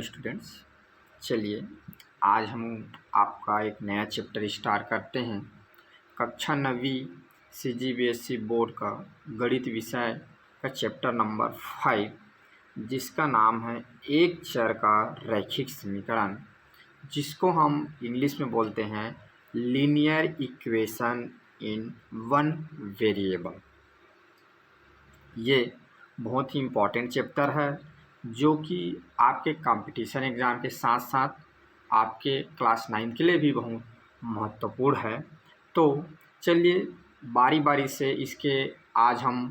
Students, चलिए आज हम आपका एक नया चैप्टर स्टार्ट करते हैं। कक्षा 9वीं CGBSE बोर्ड का गणित विषय का चैप्टर नंबर 5, जिसका नाम है एक चर का रैखिक समीकरण, जिसको हम इंग्लिश में बोलते हैं linear equation in one variable. ये बहुत ही इम्पॉर्टेंट चैप्टर है जो कि आपके कंपटीशन एग्ज़ाम के साथ साथ आपके क्लास 9 के लिए भी बहुत महत्वपूर्ण है। तो चलिए बारी बारी से इसके आज हम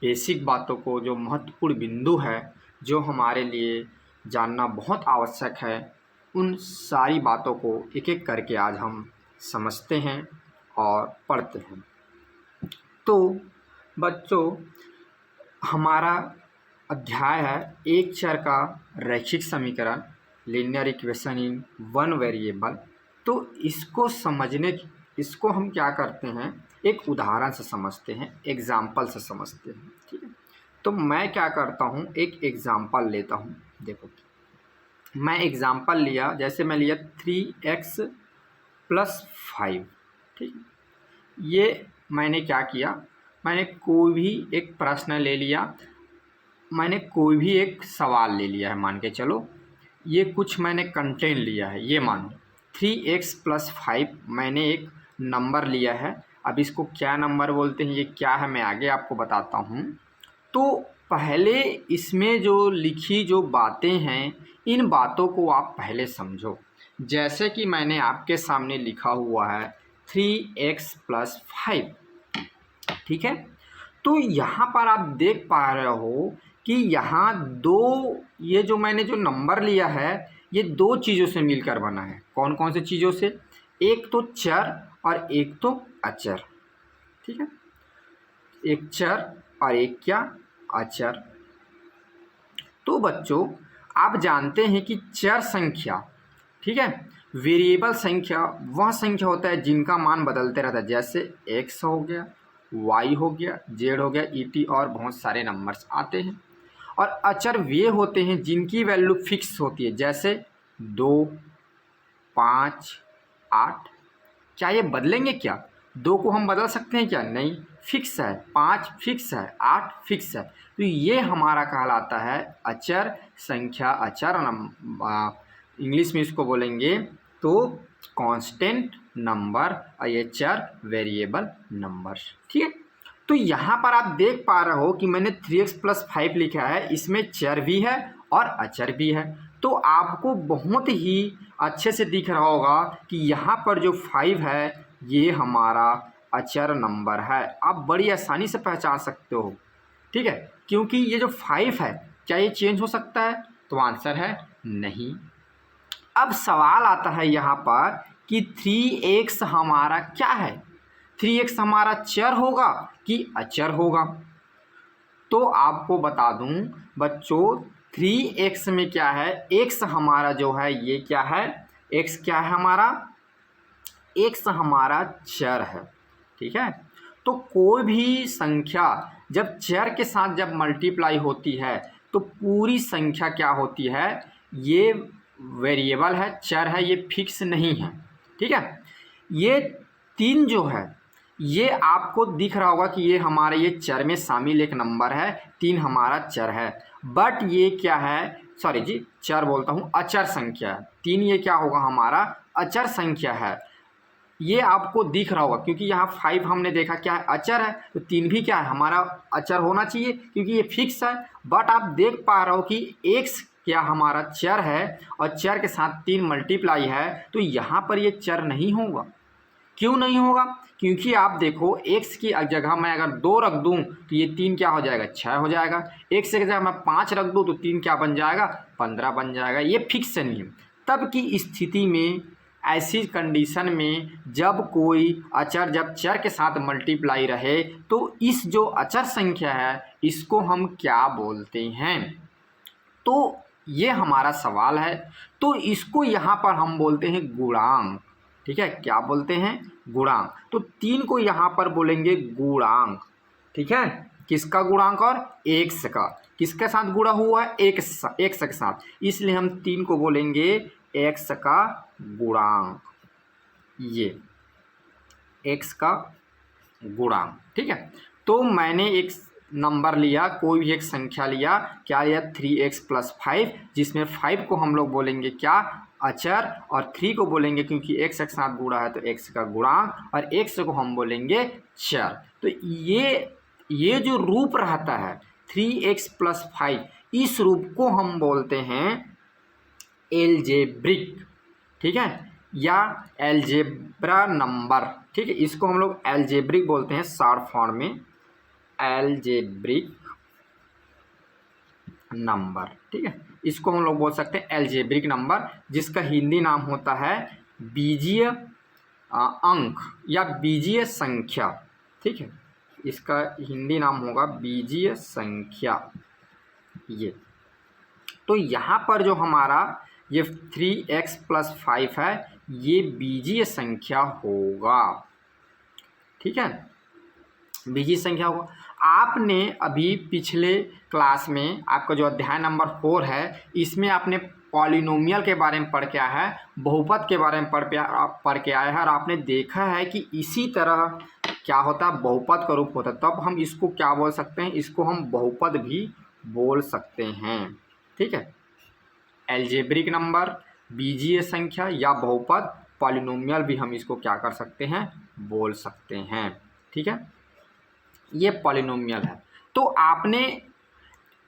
बेसिक बातों को, जो महत्वपूर्ण बिंदु है, जो हमारे लिए जानना बहुत आवश्यक है, उन सारी बातों को एक एक करके आज हम समझते हैं और पढ़ते हैं। तो बच्चों, हमारा अध्याय है एक चर का रैखिक समीकरण, linear equation in one variable. तो इसको हम क्या करते हैं, एक उदाहरण से समझते हैं, एग्जाम्पल से समझते हैं। ठीक है, तो मैं क्या करता हूँ, एक एग्जाम्पल लेता हूँ। देखो, मैं एग्जाम्पल लिया, जैसे मैं लिया 3x + 5। ठीक, ये मैंने क्या किया, मैंने कोई भी एक प्रश्न ले लिया, मैंने कोई भी एक सवाल ले लिया है, मान के चलो ये कुछ मैंने कंटेंट लिया है। ये मानो 3x + 5 मैंने एक नंबर लिया है। अब इसको क्या नंबर बोलते हैं, ये क्या है, मैं आगे आपको बताता हूँ। तो पहले इसमें जो लिखी जो बातें हैं, इन बातों को आप पहले समझो। जैसे कि मैंने आपके सामने लिखा हुआ है 3x + 5। ठीक है, तो यहाँ पर आप देख पा रहे हो कि यहाँ ये जो मैंने जो नंबर लिया है, ये दो चीज़ों से मिलकर बना है। कौन कौन से चीज़ों से? एक तो चर और एक तो अचर। ठीक है, एक चर और एक क्या, अचर। तो बच्चों, आप जानते हैं कि चर संख्या, ठीक है, वेरिएबल संख्या वह संख्या होता है जिनका मान बदलते रहता है। जैसे x हो गया, y हो गया, z हो गया, et और बहुत सारे नंबर्स आते हैं। और अचर वे होते हैं जिनकी वैल्यू फिक्स होती है, जैसे 2, 5, 8। क्या ये बदलेंगे? क्या 2 को हम बदल सकते हैं? क्या नहीं, फिक्स है। 5 फिक्स है, 8 फिक्स है। तो ये हमारा कहलाता है अचर संख्या, अचर इंग्लिश में इसको बोलेंगे तो कांस्टेंट नंबर, और ये चर वेरिएबल नंबर। ठीक है, तो यहाँ पर आप देख पा रहे हो कि मैंने 3x + 5 लिखा है, इसमें चर भी है और अचर भी है। तो आपको बहुत ही अच्छे से दिख रहा होगा कि यहाँ पर जो 5 है, ये हमारा अचर नंबर है। आप बड़ी आसानी से पहचान सकते हो। ठीक है, क्योंकि ये जो 5 है, क्या ये चेंज हो सकता है? तो आंसर है नहीं। अब सवाल आता है यहाँ पर कि 3x हमारा क्या है? 3x हमारा चर होगा कि अचर होगा? तो आपको बता दूं बच्चों, 3x में क्या है, x हमारा जो है ये क्या है, x क्या है हमारा, x हमारा चर है। ठीक है, तो कोई भी संख्या जब चर के साथ जब मल्टीप्लाई होती है तो पूरी संख्या क्या होती है, ये वेरिएबल है, चर है, ये फिक्स नहीं है। ठीक है, ये 3 जो है, ये आपको दिख रहा होगा कि ये हमारे ये चर में शामिल एक नंबर है, 3 हमारा चर है। बट ये क्या है, सॉरी जी, चर बोलता हूँ, अचर संख्या है। 3 ये क्या होगा, हमारा अचर संख्या है। ये आपको दिख रहा होगा क्योंकि यहाँ 5 हमने देखा क्या है, अचर है, तो 3 भी क्या है, हमारा अचर होना चाहिए क्योंकि ये फिक्स है। बट आप देख पा रहे हो कि x क्या हमारा चर है और चर के साथ 3 मल्टीप्लाई है, तो यहाँ पर ये चर नहीं होगा। क्यों नहीं होगा? क्योंकि आप देखो, x की जगह मैं अगर 2 रख दूं तो ये 3 क्या हो जाएगा, 6 हो जाएगा। x की जगह मैं 5 रख दूं तो 3 क्या बन जाएगा, 15 बन जाएगा। ये फिक्स नहीं है। तब की स्थिति में, ऐसी कंडीशन में, जब कोई अचर जब चर के साथ मल्टीप्लाई रहे, तो इस जो अचर संख्या है, इसको हम क्या बोलते हैं? तो ये हमारा सवाल है। तो इसको यहाँ पर हम बोलते हैं गुणांक। ठीक है, क्या बोलते हैं? गुणांक। तो 3 को यहाँ पर बोलेंगे गुणांक। ठीक है, किसका गुणांक और एक्स का, किसके साथ गुणा हुआ है, एक्स के साथ, इसलिए हम 3 को बोलेंगे एक्स का गुणांक, ये एक्स का गुणांक। ठीक है, तो मैंने एक नंबर लिया, कोई भी एक संख्या लिया, क्या लिया 3x + 5, जिसमें 5 को हम लोग बोलेंगे क्या, अचर, और 3 को बोलेंगे क्योंकि x के साथ गुणा है तो x का गुणांक, और x को हम बोलेंगे चर। तो ये जो रूप रहता है 3x + 5, इस रूप को हम बोलते हैं एलजेब्रिक, ठीक है, या एलजेब्रा नंबर। ठीक है, इसको हम लोग एलजेब्रिक बोलते हैं शॉर्ट फॉर्म में, एलजेब्रिक नंबर। ठीक है, इसको हम लोग बोल सकते हैं एलजेब्रिक नंबर, जिसका हिंदी नाम होता है बीजीय अंक या बीजीय संख्या। ठीक है, इसका हिंदी नाम होगा बीजीय संख्या। ये तो यहाँ पर जो हमारा ये 3x + 5 है, ये बीजीय संख्या होगा। ठीक है, बीजीय संख्या होगा। आपने अभी पिछले क्लास में, आपका जो अध्याय नंबर 4 है, इसमें आपने पॉलिनोमियल के बारे में पढ़ के आया है, बहुपद के बारे में पढ़ के आया है, और आपने देखा है कि इसी तरह क्या होता है, बहुपद का रूप होता है। तब हम इसको क्या बोल सकते हैं, इसको हम बहुपद भी बोल सकते हैं। ठीक है, एलजेब्रिक नंबर, बीजीय संख्या या बहुपद, पॉलिनोमियल भी हम इसको क्या कर सकते हैं, बोल सकते हैं। ठीक है, ये पॉलिनोमियल है। तो आपने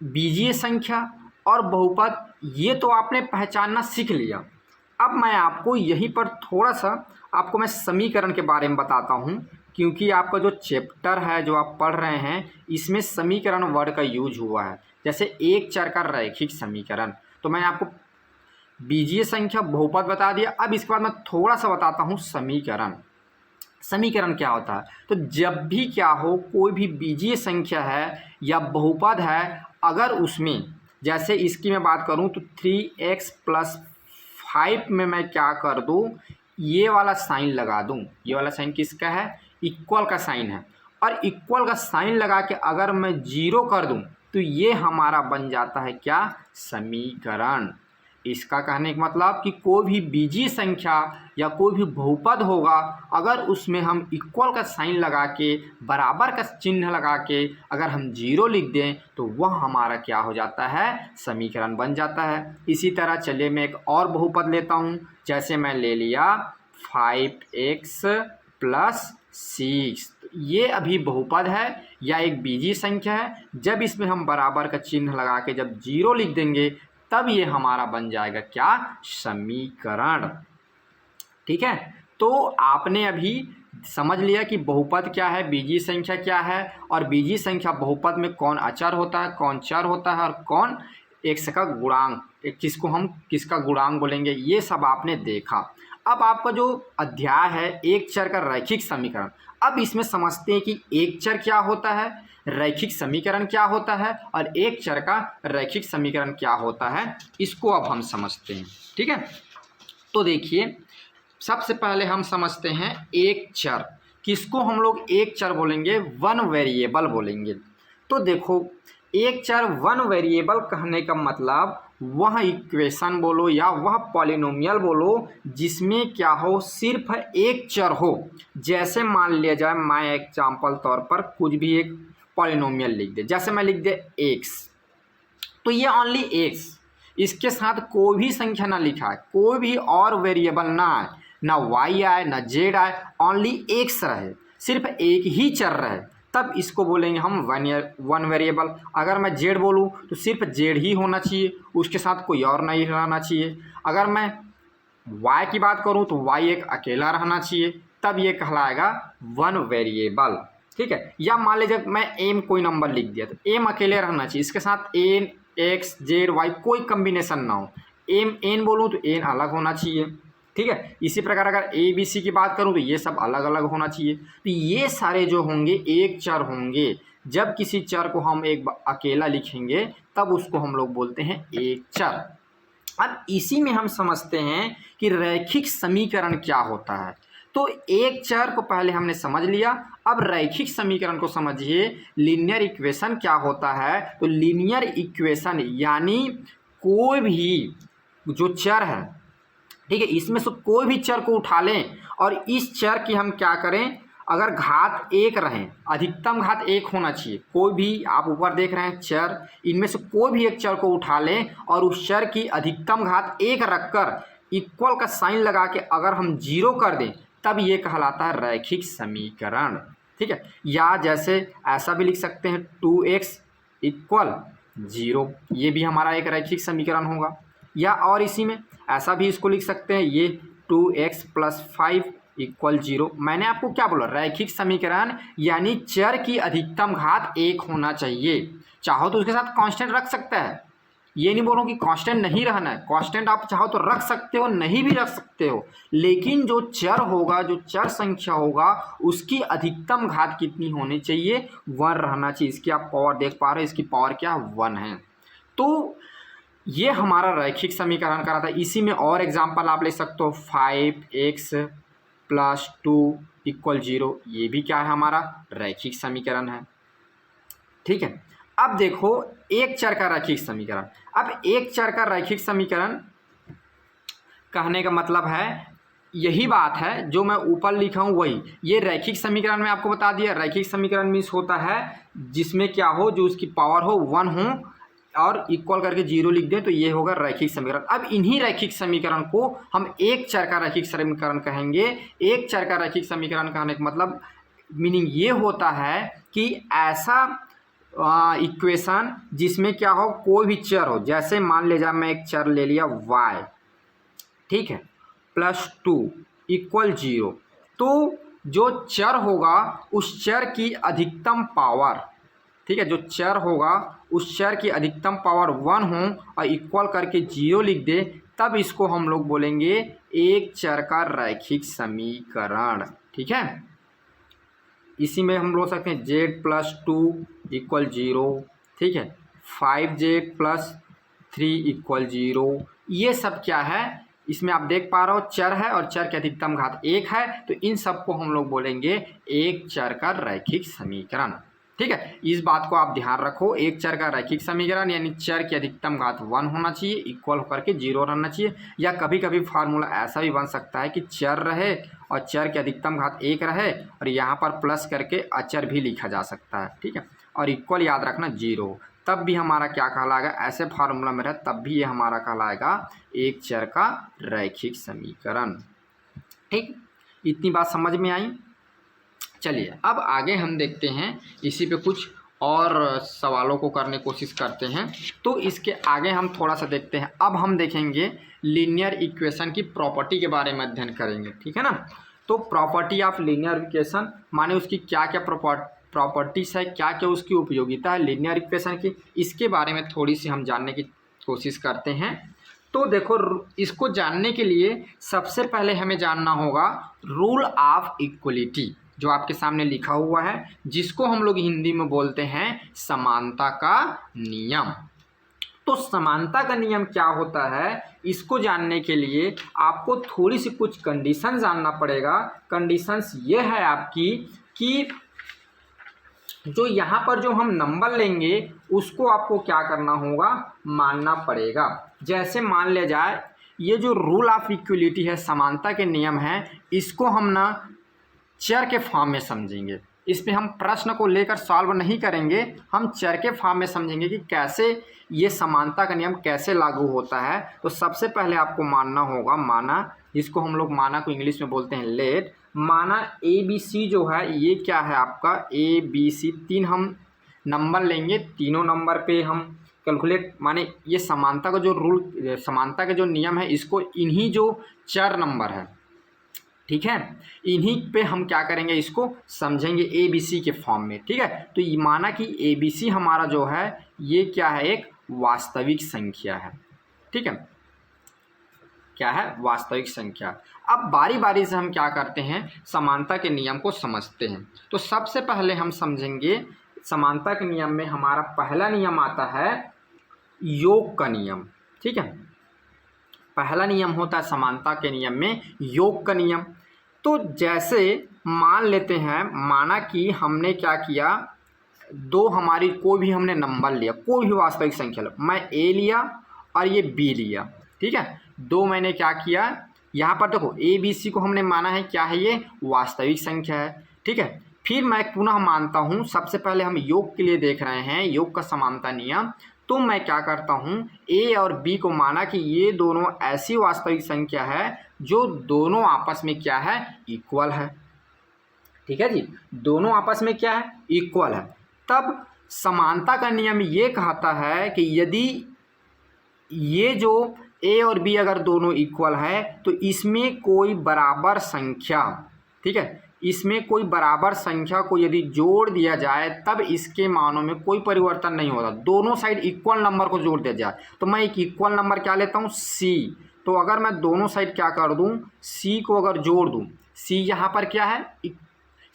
बीजीय संख्या और बहुपद ये तो आपने पहचानना सीख लिया। अब मैं आपको यहीं पर थोड़ा सा आपको मैं समीकरण के बारे में बताता हूँ, क्योंकि आपका जो चैप्टर है जो आप पढ़ रहे हैं, इसमें समीकरण वर्ड का यूज हुआ है। जैसे एक चर का रैखिक समीकरण, तो मैंने आपको बीजीय संख्या, बहुपद बता दिया। अब इसके बाद मैं थोड़ा सा बताता हूँ समीकरण। समीकरण क्या होता है, तो जब भी क्या हो, कोई भी बीजीय संख्या है या बहुपद है, अगर उसमें, जैसे इसकी मैं बात करूं तो 3x + 5 में मैं क्या कर दूं, ये वाला साइन लगा दूं। ये वाला साइन किसका है, इक्वल का साइन है, और इक्वल का साइन लगा के अगर मैं 0 कर दूं तो ये हमारा बन जाता है क्या, समीकरण। इसका कहने का मतलब कि कोई भी बीजीय संख्या या कोई भी बहुपद होगा, अगर उसमें हम इक्वल का साइन लगा के, बराबर का चिन्ह लगा के अगर हम 0 लिख दें तो वह हमारा क्या हो जाता है, समीकरण बन जाता है। इसी तरह चलिए मैं एक और बहुपद लेता हूँ। जैसे मैं ले लिया 5x + 6, ये अभी बहुपद है या एक बीजीय संख्या है। जब इसमें हम बराबर का चिन्ह लगा के जब 0 लिख देंगे तब ये हमारा बन जाएगा क्या, समीकरण। ठीक है, तो आपने अभी समझ लिया कि बहुपद क्या है, बीजीय संख्या क्या है, और बीजीय संख्या बहुपद में कौन अचर होता है, कौन चर होता है, और कौन x का गुणांक, किसको हम किसका गुणांक बोलेंगे, ये सब आपने देखा। अब आपका जो अध्याय है एक चर का रैखिक समीकरण, अब इसमें समझते हैं कि एक चर क्या होता है, रैखिक समीकरण क्या होता है, और एक चर का रैखिक समीकरण क्या होता है, इसको अब हम समझते हैं। ठीक है, तो देखिए सबसे पहले हम समझते हैं एक चर, किसको हम लोग एक चर बोलेंगे, वन वेरिएबल बोलेंगे। तो देखो एक चर वन वेरिएबल कहने का मतलब वह इक्वेशन बोलो या वह पॉलिनोमियल बोलो जिसमें क्या हो, सिर्फ एक चर हो। जैसे मान लिया जाए, मैं एग्जाम्पल तौर पर कुछ भी एक पॉलिनोमियल लिख दे, जैसे मैं लिख दे x, तो ये ओनली x, इसके साथ कोई भी संख्या ना लिखा है, कोई भी और वेरिएबल ना आए, ना y आए ना z आए, ओनली x रहे, सिर्फ एक ही चर रहे, तब इसको बोलेंगे हम वन वेरिएबल। अगर मैं z बोलूँ तो सिर्फ z ही होना चाहिए, उसके साथ कोई और नहीं रहना चाहिए। अगर मैं y की बात करूँ तो y एक अकेला रहना चाहिए, तब ये कहलाएगा वन वेरिएबल। ठीक है, या मान लीजिए मैं m कोई नंबर लिख दिया तो m अकेले रहना चाहिए, इसके साथ n x z y कोई कम्बिनेशन ना हो। n बोलूँ तो n अलग होना चाहिए। ठीक है, इसी प्रकार अगर a b c की बात करूँ तो ये सब अलग अलग होना चाहिए। तो ये सारे जो होंगे एक चर होंगे। जब किसी चर को हम एक अकेला लिखेंगे तब उसको हम लोग बोलते हैं एक चर। अब इसी में हम समझते हैं कि रैखिक समीकरण क्या होता है। तो एक चर को पहले हमने समझ लिया। अब रैखिक समीकरण को समझिए। लीनियर इक्वेशन क्या होता है? तो लीनियर इक्वेशन यानी कोई भी जो चर है, ठीक है, इसमें से कोई भी चर को उठा लें और इस चर की हम क्या करें, अगर घात एक रहें, अधिकतम घात एक होना चाहिए। कोई भी आप ऊपर देख रहे हैं चर, इनमें से कोई भी एक चर को उठा लें और उस चर की अधिकतम घात एक रखकर इक्वल का साइन लगा के अगर हम जीरो कर दें, तब ये कहलाता है रैखिक समीकरण। ठीक है, या जैसे ऐसा भी लिख सकते हैं 2x इक्वल 0, ये भी हमारा एक रैखिक समीकरण होगा। या और इसी में ऐसा भी इसको लिख सकते हैं, ये 2x + 5 इक्वल 0। मैंने आपको क्या बोला? रैखिक समीकरण यानी चर की अधिकतम घात एक होना चाहिए। चाहो तो उसके साथ कांस्टेंट रख सकता है, ये नहीं बोल रहा हूँ कि कांस्टेंट नहीं रहना है, कांस्टेंट आप चाहो तो रख सकते हो, नहीं भी रख सकते हो, लेकिन जो चर होगा, जो चर संख्या होगा, उसकी अधिकतम घात कितनी होनी चाहिए? 1 रहना चाहिए। इसकी आप पावर देख पा रहे हो, इसकी पावर क्या 1 है। तो ये हमारा रैखिक समीकरण का था। इसी में और एग्जाम्पल आप ले सकते हो, 5x + 2 इक्वल 0, ये भी क्या है? हमारा रैखिक समीकरण है। ठीक है, अब देखो एक चर का रैखिक समीकरण। अब एक चर का रैखिक समीकरण कहने का मतलब है, यही बात है जो मैं ऊपर लिखा हूँ वही। ये रैखिक समीकरण में आपको बता दिया, रैखिक समीकरण मीन्स होता है जिसमें क्या हो, जो उसकी पावर हो 1 हो और इक्वल करके 0 लिख दें, तो ये होगा रैखिक समीकरण। अब इन्हीं रैखिक समीकरण को हम एक चर का रैखिक समीकरण कहेंगे। एक चर का रैखिक समीकरण कहने का मतलब मीनिंग ये होता है कि ऐसा इक्वेशन जिसमें क्या हो, कोई भी चर हो। जैसे मान लीजिए मैं एक चर ले लिया y, ठीक है, +2 इक्वल 0। तो जो चर होगा उस चर की अधिकतम पावर, ठीक है, जो चर होगा उस चर की अधिकतम पावर 1 हो और इक्वल करके 0 लिख दे, तब इसको हम लोग बोलेंगे एक चर का रैखिक समीकरण। ठीक है, इसी में हम बोल सकते हैं z + 2 इक्वल 0, ठीक है, 5z + 3 इक्वल 0। ये सब क्या है? इसमें आप देख पा रहे हो चर है और चर की अधिकतम घात 1 है, तो इन सब को हम लोग बोलेंगे एक चर का रैखिक समीकरण। ठीक है, इस बात को आप ध्यान रखो। एक चर का रैखिक समीकरण यानी चर की अधिकतम घात 1 होना चाहिए, इक्वल होकर के 0 रहना चाहिए। या कभी कभी फार्मूला ऐसा भी बन सकता है कि चर रहे और चर की अधिकतम घात 1 रहे और यहाँ पर प्लस करके अचर भी लिखा जा सकता है। ठीक है, और इक्वल याद रखना 0, तब भी हमारा क्या कहलाएगा? ऐसे फार्मूला में रहे तब भी ये हमारा कहलाएगा एक चर का रैखिक समीकरण। ठीक, इतनी बात समझ में आई। चलिए अब आगे हम देखते हैं, इसी पे कुछ और सवालों को करने की कोशिश करते हैं। तो इसके आगे हम थोड़ा सा देखते हैं। अब हम देखेंगे लीनियर इक्वेशन की प्रॉपर्टी के बारे में अध्ययन करेंगे। ठीक है ना, तो प्रॉपर्टी ऑफ लीनियर इक्वेशन माने उसकी क्या क्या प्रॉपर्टीज है, क्या क्या उसकी उपयोगिता है लीनियर इक्वेशन की, इसके बारे में थोड़ी सी हम जानने की कोशिश करते हैं। तो देखो, इसको जानने के लिए सबसे पहले हमें जानना होगा रूल ऑफ इक्वलिटी, जो आपके सामने लिखा हुआ है, जिसको हम लोग हिंदी में बोलते हैं समानता का नियम। तो समानता का नियम क्या होता है, इसको जानने के लिए आपको थोड़ी सी कुछ कंडीशन जानना पड़ेगा। कंडीशंस ये है आपकी कि जो यहाँ पर जो हम नंबर लेंगे उसको आपको क्या करना होगा, मानना पड़ेगा। जैसे मान लिया जाए ये जो रूल ऑफ इक्वलिटी है, समानता के नियम है, इसको हम ना चर के फॉर्म में समझेंगे। इसमें हम प्रश्न को लेकर सॉल्व नहीं करेंगे, हम चर के फॉर्म में समझेंगे कि कैसे ये समानता का नियम कैसे लागू होता है। तो सबसे पहले आपको मानना होगा माना, जिसको हम लोग माना को इंग्लिश में बोलते हैं लेट। माना ABC जो है ये क्या है आपका ABC, 3 हम नंबर लेंगे, तीनों नंबर पे हम कैलकुलेट, माने ये समानता का जो रूल, समानता के जो नियम है, इसको इन्हीं जो चर नंबर है, ठीक है, इन्हीं पे हम क्या करेंगे, इसको समझेंगे ABC के फॉर्म में। ठीक है, तो ये माना कि ABC हमारा जो है ये क्या है, एक वास्तविक संख्या है। ठीक है, क्या है, वास्तविक संख्या। अब बारी बारी से हम क्या करते हैं, समानता के नियम को समझते हैं। तो सबसे पहले हम समझेंगे समानता के नियम में हमारा पहला नियम आता है योग का नियम। ठीक है, पहला नियम होता है समानता के नियम में योग का नियम। तो जैसे मान लेते हैं, माना कि हमने क्या किया, दो हमारी कोई भी हमने नंबर लिया, कोई भी वास्तविक संख्या लो, मैं ए लिया और ये बी लिया, ठीक है। दो मैंने क्या किया, यहाँ पर देखो ए बी सी को हमने माना है क्या है, ये वास्तविक संख्या है, ठीक है। फिर मैं पुनः मानता हूँ, सबसे पहले हम योग के लिए देख रहे हैं, योग का समानता नियम। तो मैं क्या करता हूँ, ए और बी को माना कि ये दोनों ऐसी वास्तविक संख्या है जो दोनों आपस में क्या है, इक्वल है, ठीक है जी, दोनों आपस में क्या है, इक्वल है। तब समानता का नियम ये कहता है कि यदि ये जो ए और बी अगर दोनों इक्वल है तो इसमें कोई बराबर संख्या, ठीक है, इसमें कोई बराबर संख्या को यदि जोड़ दिया जाए तब इसके मानों में कोई परिवर्तन नहीं होता। दोनों साइड इक्वल नंबर को जोड़ दिया जाए तो मैं एक इक्वल नंबर क्या लेता हूँ, सी। तो अगर मैं दोनों साइड क्या कर दूँ, सी को अगर जोड़ दूँ, सी यहाँ पर क्या है,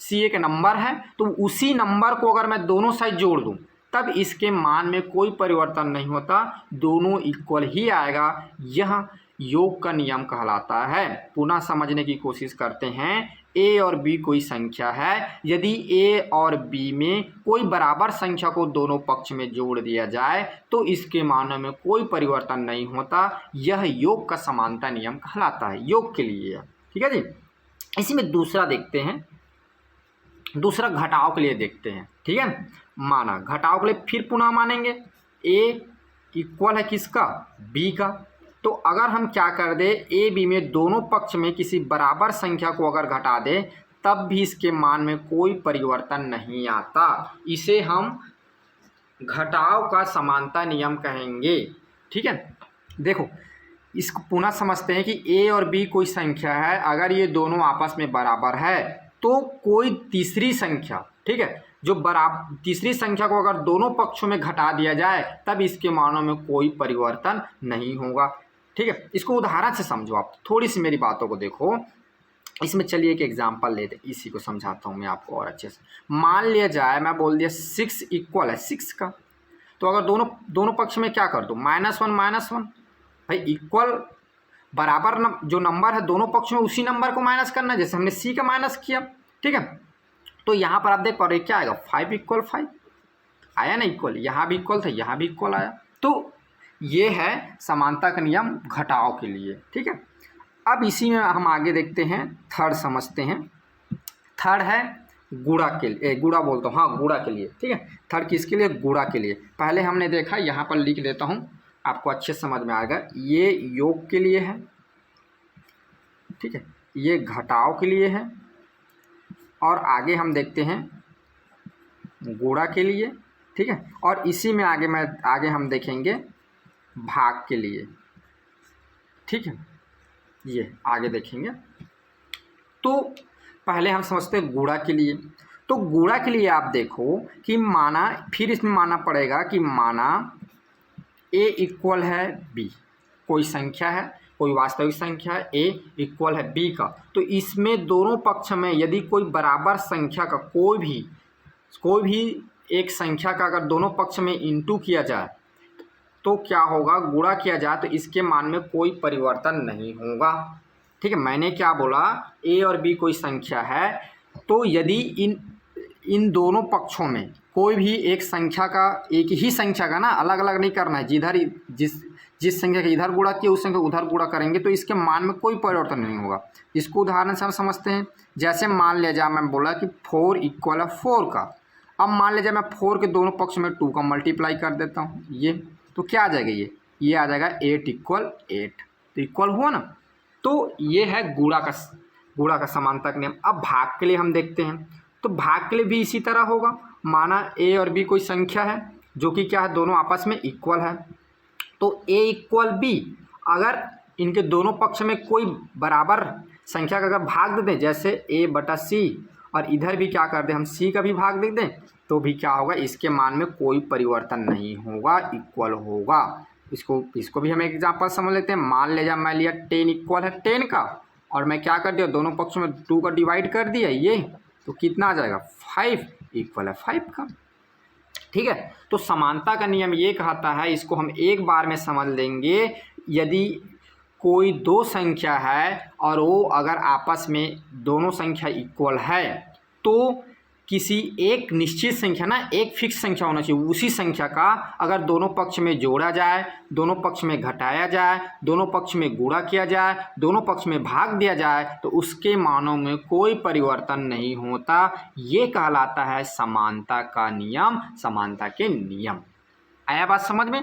सी एक नंबर है, तो उसी नंबर को अगर मैं दोनों साइड जोड़ दूँ तब इसके मान में कोई परिवर्तन नहीं होता, दोनों इक्वल ही आएगा। यह योग का नियम कहलाता है। पुनः समझने की कोशिश करते हैं। ए और बी कोई संख्या है, यदि ए और बी में कोई बराबर संख्या को दोनों पक्ष में जोड़ दिया जाए तो इसके मानों में कोई परिवर्तन नहीं होता। यह योग का समानता नियम कहलाता है, योग के लिए, ठीक है जी। इसी में दूसरा देखते हैं, दूसरा घटाव के लिए देखते हैं, ठीक है। माना घटाव के लिए फिर पुनः मानेंगे, ए इक्वल है किसका, बी का। तो अगर हम क्या कर दे, ए बी में दोनों पक्ष में किसी बराबर संख्या को अगर घटा दे तब भी इसके मान में कोई परिवर्तन नहीं आता। इसे हम घटाव का समानता नियम कहेंगे, ठीक है। देखो इसको पुनः समझते हैं कि ए और बी कोई संख्या है, अगर ये दोनों आपस में बराबर है तो कोई तीसरी संख्या, ठीक है, जो बराबर तीसरी संख्या को अगर दोनों पक्षों में घटा दिया जाए तब इसके मानों में कोई परिवर्तन नहीं होगा, ठीक है। इसको उदाहरण से समझो, आप थोड़ी सी मेरी बातों को देखो। इसमें चलिए एक एग्जांपल लेते, इसी को समझाता हूँ मैं आपको और अच्छे से। मान लिया जाए मैं बोल दिया 6 इक्वल है 6 का, तो अगर दोनों पक्ष में क्या कर दो, -1 भाई इक्वल बराबर जो नंबर है दोनों पक्ष में उसी नंबर को माइनस करना है, जैसे हमने सी का माइनस किया, ठीक है। तो यहाँ पर आप देख पा रहे क्या आएगा, 5 = 5 आया ना, इक्वल, यहाँ भी इक्वल था, यहाँ भी इक्वल आया। तो ये है समानता का नियम घटाव के लिए, ठीक है। अब इसी में हम आगे देखते हैं, थर्ड समझते हैं। थर्ड है गुणा के लिए, गुणा बोलता हूँ, हाँ गुणा के लिए, ठीक है। थर्ड किसके लिए, गुणा के लिए। पहले हमने देखा, यहाँ पर लिख देता हूँ आपको अच्छे समझ में आएगा। ये योग के लिए है, ठीक है, ये घटाव के लिए है, और आगे हम देखते हैं गुणा के लिए, ठीक है। और इसी में आगे हम देखेंगे भाग के लिए, ठीक है, ये आगे देखेंगे। तो पहले हम समझते हैं गुणा के लिए। तो गुणा के लिए आप देखो कि माना, फिर इसमें माना पड़ेगा कि माना ए इक्वल है बी, कोई संख्या है, कोई वास्तविक संख्या है, ए इक्वल है बी का। तो इसमें दोनों पक्ष में यदि कोई बराबर संख्या का कोई भी एक संख्या का अगर दोनों पक्ष में इंटू किया जाए तो क्या होगा, गुणा किया जाए तो इसके मान में कोई परिवर्तन नहीं होगा, ठीक है। मैंने क्या बोला, ए और बी कोई संख्या है, तो यदि इन दोनों पक्षों में कोई भी एक संख्या का, एक ही संख्या का ना, अलग अलग नहीं करना है, जिस संख्या का इधर गुणा किया उस संख्या उधर गुणा करेंगे तो इसके मान में कोई परिवर्तन नहीं होगा। इसको उदाहरण से हम समझते हैं। जैसे मान लिया जाए, मैं बोला कि 4 इक्वल है 4 का। अब मान लिया जाए मैं 4 के दोनों पक्ष में 2 का मल्टीप्लाई कर देता हूँ, ये तो क्या आ जाएगा, ये आ जाएगा 8 = 8, तो इक्वल हुआ ना। तो ये है गुणा का समानता का नियम। अब भाग के लिए हम देखते हैं, तो भाग के लिए भी इसी तरह होगा। माना ए और बी कोई संख्या है जो कि क्या है, दोनों आपस में इक्वल है, तो ए इक्वल बी, अगर इनके दोनों पक्ष में कोई बराबर संख्या का अगर भाग दे दें, जैसे a/c, और इधर भी क्या कर दें, हम c का भी भाग दे दें, तो भी क्या होगा, इसके मान में कोई परिवर्तन नहीं होगा, इक्वल होगा। इसको भी हम एक एग्जांपल समझ लेते हैं। मान ले जा, मैं लिया 10 इक्वल है 10 का, और मैं क्या कर दिया, दोनों पक्षों में 2 का डिवाइड कर दिया, ये तो कितना आ जाएगा, 5 इक्वल है 5 का, ठीक है। तो समानता का नियम ये कहता है, इसको हम एक बार में समझ लेंगे। यदि कोई दो संख्या है और वो अगर आपस में दोनों संख्या इक्वल है तो किसी एक निश्चित संख्या ना, एक फिक्स संख्या होना चाहिए, उसी संख्या का अगर दोनों पक्ष में जोड़ा जाए, दोनों पक्ष में घटाया जाए, दोनों पक्ष में गुणा किया जाए, दोनों पक्ष में भाग दिया जाए तो उसके मानों में कोई परिवर्तन नहीं होता। ये कहलाता है समानता का नियम, समानता के नियम। आया बात समझ में?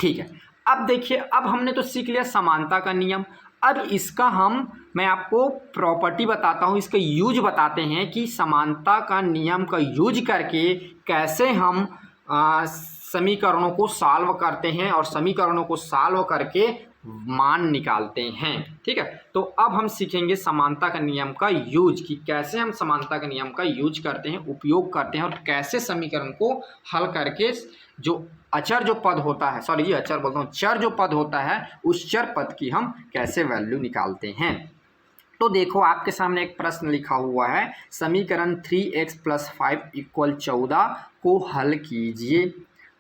ठीक है। अब देखिए, अब हमने तो सीख लिया समानता का नियम। अब इसका मैं आपको प्रॉपर्टी बताता हूँ, इसका यूज बताते हैं कि समानता का नियम का यूज करके कैसे हम समीकरणों को सॉल्व करते हैं और समीकरणों को सॉल्व करके मान निकालते हैं। ठीक है, तो अब हम सीखेंगे समानता का नियम का यूज, कि कैसे हम समानता का नियम का यूज करते हैं, उपयोग करते हैं और कैसे समीकरण को हल करके जो अचर जो पद होता है, सॉरी जी अचर बोलता हूँ, चर जो पद होता है उस चर पद की हम कैसे वैल्यू निकालते हैं। तो देखो आपके सामने एक प्रश्न लिखा हुआ है, समीकरण 3x + 5 = 14 को हल कीजिए।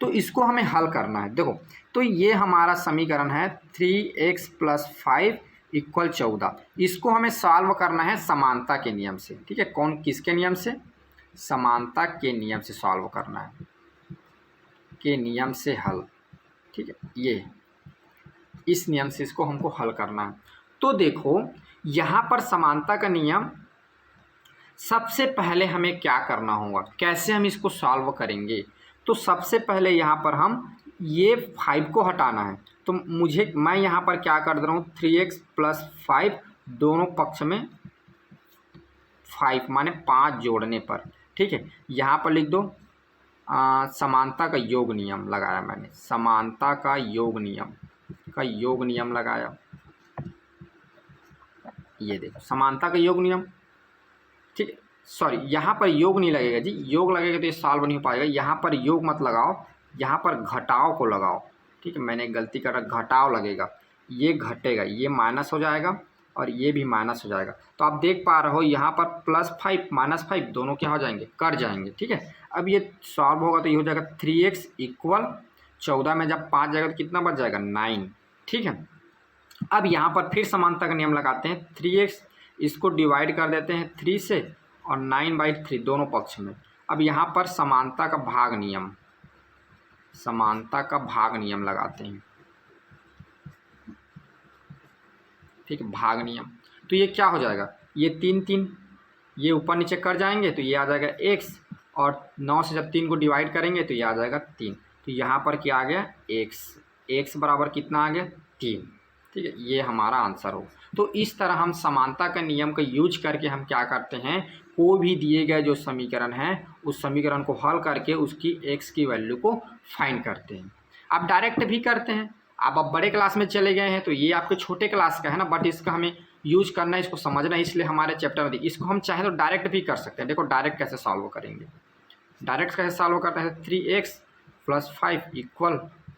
तो इसको हमें हल करना है। देखो, तो ये हमारा समीकरण है 3x + 5 = 14। इसको हमें सॉल्व करना है समानता के नियम से। ठीक है, किसके नियम से? समानता के नियम से सॉल्व करना है, के नियम से हल। ठीक है, ये इस नियम से इसको हमको हल करना है। तो देखो यहाँ पर समानता का नियम, सबसे पहले हमें क्या करना होगा, कैसे हम इसको सॉल्व करेंगे। तो सबसे पहले यहाँ पर हम ये 5 को हटाना है। तो मैं यहाँ पर क्या कर दे रहा हूँ, 3x + 5 दोनों पक्ष में 5 माने 5 जोड़ने पर। ठीक है, यहाँ पर लिख दो समानता का योग नियम लगाया मैंने, समानता का योग नियम लगाया। ये देखो समानता का योग नियम। ठीक है, सॉरी यहाँ पर योग नहीं लगेगा जी, योग लगेगा तो ये सॉल्व नहीं हो पाएगा। यहाँ पर योग मत लगाओ, यहाँ पर घटाव को लगाओ। ठीक है, मैंने गलती कर, घटाव लगेगा, ये घटेगा, ये माइनस हो जाएगा और ये भी माइनस हो जाएगा। तो आप देख पा रहे हो यहाँ पर +5 -5 दोनों क्या हो जाएंगे, कट जाएंगे। ठीक है, अब ये सॉल्व होगा तो ये हो जाएगा 3x = 14 में जब 5 जाएगा तो कितना बच जाएगा, 9। ठीक है, अब यहाँ पर फिर समानता का नियम लगाते हैं, 3x इसको डिवाइड कर देते हैं 3 से और 9/3 दोनों पक्ष में। अब यहाँ पर समानता का भाग नियम लगाते हैं। ठीक है, भाग नियम। तो ये क्या हो जाएगा, ये 3 ये ऊपर नीचे कर जाएंगे तो ये आ जाएगा x, और 9 से जब 3 को डिवाइड करेंगे तो ये आ जाएगा 3। तो यहाँ पर क्या आ गया, x बराबर कितना आ गया, 3। ठीक है, ये हमारा आंसर हो। तो इस तरह हम समानता का नियम का यूज करके हम क्या करते हैं, कोई भी दिए गए जो समीकरण है उस समीकरण को हल करके उसकी x की वैल्यू को फाइंड करते हैं। आप डायरेक्ट भी करते हैं। आप अब बड़े क्लास में चले गए हैं तो ये आपके छोटे क्लास का है ना, बट इसका हमें यूज करना है, इसको समझना है, इसलिए हमारे चैप्टर में इसको हम चाहे तो डायरेक्ट भी कर सकते हैं। देखो डायरेक्ट कैसे सॉल्व करेंगे, डायरेक्ट कैसे सॉल्व करते हैं, 3x + 5 =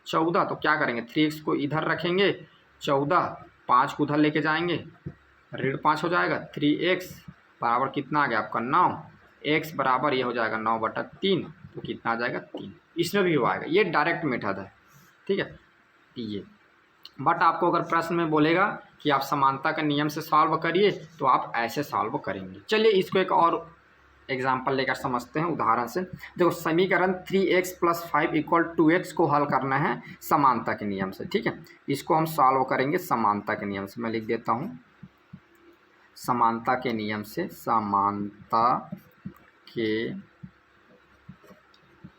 14। तो क्या करेंगे, 3x को इधर रखेंगे, 14 5 को उधर लेके जाएंगे, -5 हो जाएगा। 3x बराबर कितना आ गया आपका 9, x बराबर ये हो जाएगा 9/3, तो कितना आ जाएगा 3। इसमें भी हो आएगा, ये डायरेक्ट मेथड है। ठीक है, ये बट आपको अगर प्रश्न में बोलेगा कि आप समानता के नियम से सॉल्व करिए तो आप ऐसे सॉल्व करेंगे। चलिए इसको एक और एग्जाम्पल लेकर समझते हैं उदाहरण से। देखो समीकरण 3x + 5 = 2x को हल करना है समानता के नियम से। ठीक है, इसको हम सॉल्व करेंगे समानता के नियम से। मैं लिख देता हूँ समानता के नियम से, समानता के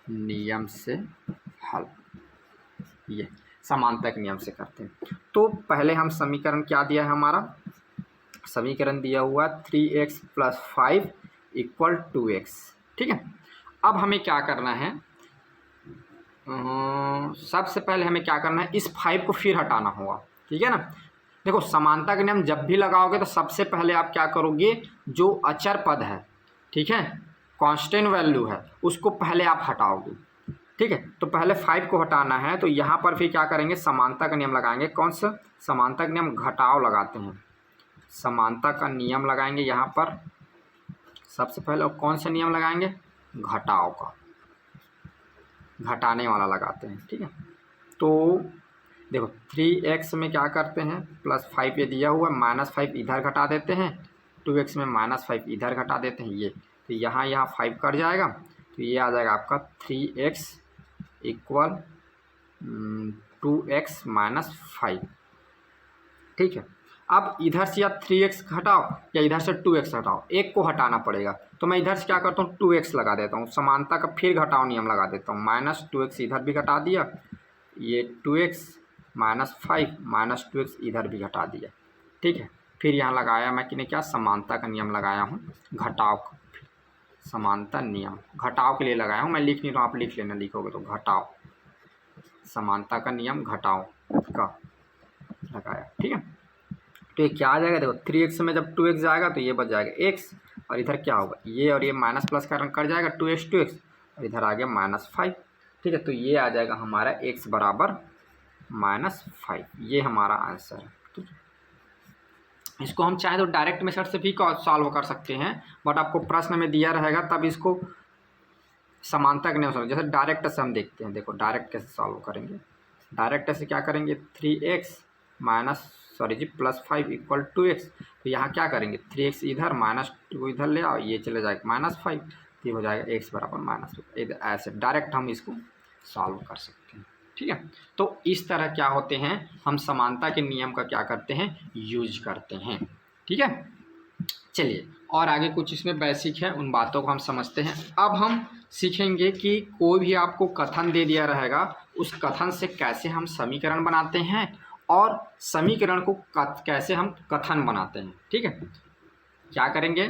नियम से हल, ये समानता के नियम से करते हैं। तो पहले हम समीकरण क्या दिया है, हमारा समीकरण दिया हुआ 3x + 5 = 2x। ठीक है, अब हमें क्या करना है, सबसे पहले हमें क्या करना है, इस 5 को फिर हटाना होगा। ठीक है ना, देखो समानता के नियम जब भी लगाओगे तो सबसे पहले आप क्या करोगे, जो अचर पद है, ठीक है, कांस्टेंट वैल्यू है, उसको पहले आप हटाओगे। ठीक है, तो पहले 5 को हटाना है, तो यहाँ पर फिर क्या करेंगे, समानता का नियम लगाएंगे। कौन सा समानता का नियम, घटाव लगाते हैं, समानता का नियम लगाएंगे यहाँ पर सबसे पहले। और कौन सा नियम लगाएंगे, घटाव का, घटाने वाला लगाते हैं। ठीक है, तो देखो 3x में क्या करते हैं, +5 ये दिया हुआ, -5 इधर घटा देते हैं, 2x में -5 इधर घटा देते हैं ये, तो यहाँ 5 कट जाएगा, तो ये आ जाएगा आपका 3x इक्वल 2x - 5। ठीक है, अब इधर से या 3x हटाओ या इधर से 2x हटाओ, एक को हटाना पड़ेगा, तो मैं इधर से क्या करता हूँ 2x लगा देता हूँ, समानता का फिर घटाओ नियम लगा देता हूँ, -2x इधर भी घटा दिया, ये 2x -5 -2x इधर भी घटा दिया। ठीक है, फिर यहाँ लगाया मैं कि क्या समानता का नियम लगाया हूँ, घटाव का, समानता नियम घटाव के लिए लगाया हूँ, मैं लिख नहीं रहा हूँ, आप लिख लेना, लिखोगे तो घटाव, समानता का नियम घटाव का लगाया। ठीक है, तो ये क्या आ जाएगा, देखो 3x में जब 2x जाएगा तो ये बच जाएगा x, और इधर क्या होगा, ये और ये माइनस प्लस का रंग कट जाएगा, 2x और इधर आ गया -5। ठीक है, तो ये आ जाएगा हमारा x बराबर -5, ये हमारा आंसर है। ठीक है, इसको हम चाहे तो डायरेक्ट मेथड से भी सॉल्व कर सकते हैं, बट आपको प्रश्न में दिया रहेगा तब इसको समानता के नियम से, जैसे डायरेक्ट से हम देखते हैं। देखो डायरेक्ट कैसे सॉल्व करेंगे, डायरेक्ट से क्या करेंगे, 3x +5 इक्वल 2x, तो यहाँ क्या करेंगे 3x इधर -2 इधर ले आओ, ये चले जाएगा -5, तो ये हो जाएगा x बराबर -2। ऐसे डायरेक्ट हम इसको सॉल्व कर सकते हैं। ठीक है, तो इस तरह क्या होते हैं, हम समानता के नियम का क्या करते हैं, यूज करते हैं। ठीक है, चलिए और आगे कुछ इसमें बेसिक है, उन बातों को हम समझते हैं। अब हम सीखेंगे कि कोई भी आपको कथन दे दिया रहेगा, उस कथन से कैसे हम समीकरण बनाते हैं और समीकरण को कैसे हम कथन बनाते हैं। ठीक है, क्या करेंगे,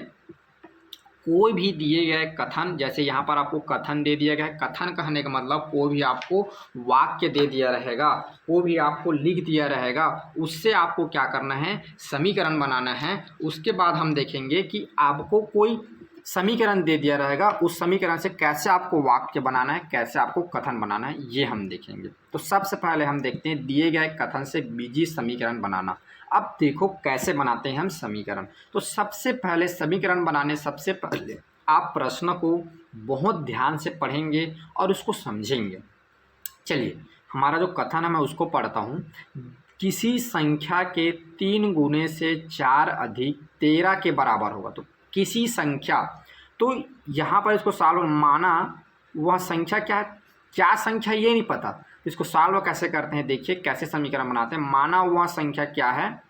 कोई भी दिए गए कथन, जैसे यहाँ पर आपको कथन दे दिया गया है, कथन कहने का मतलब कोई भी आपको वाक्य दे दिया रहेगा, कोई भी आपको लिख दिया रहेगा, उससे आपको क्या करना है, समीकरण बनाना है। उसके बाद हम देखेंगे कि आपको कोई समीकरण दे दिया रहेगा, उस समीकरण से कैसे आपको वाक्य बनाना है, कैसे आपको कथन बनाना है, ये हम देखेंगे। तो सबसे पहले हम देखते हैं दिए गए कथन से बीजीय समीकरण बनाना। अब देखो कैसे बनाते हैं हम समीकरण। तो सबसे पहले समीकरण बनाने सबसे पहले आप प्रश्न को बहुत ध्यान से पढ़ेंगे और उसको समझेंगे। चलिए हमारा जो कथन है मैं उसको पढ़ता हूँ। किसी संख्या के 3 गुने से 4 अधिक 13 के बराबर होगा। तो किसी संख्या, तो यहाँ पर इसको सॉल्व, माना वह संख्या क्या है, क्या संख्या ये नहीं पता, इसको सॉल्व कैसे करते हैं, देखिए कैसे समीकरण बनाते हैं। माना वह संख्या क्या है,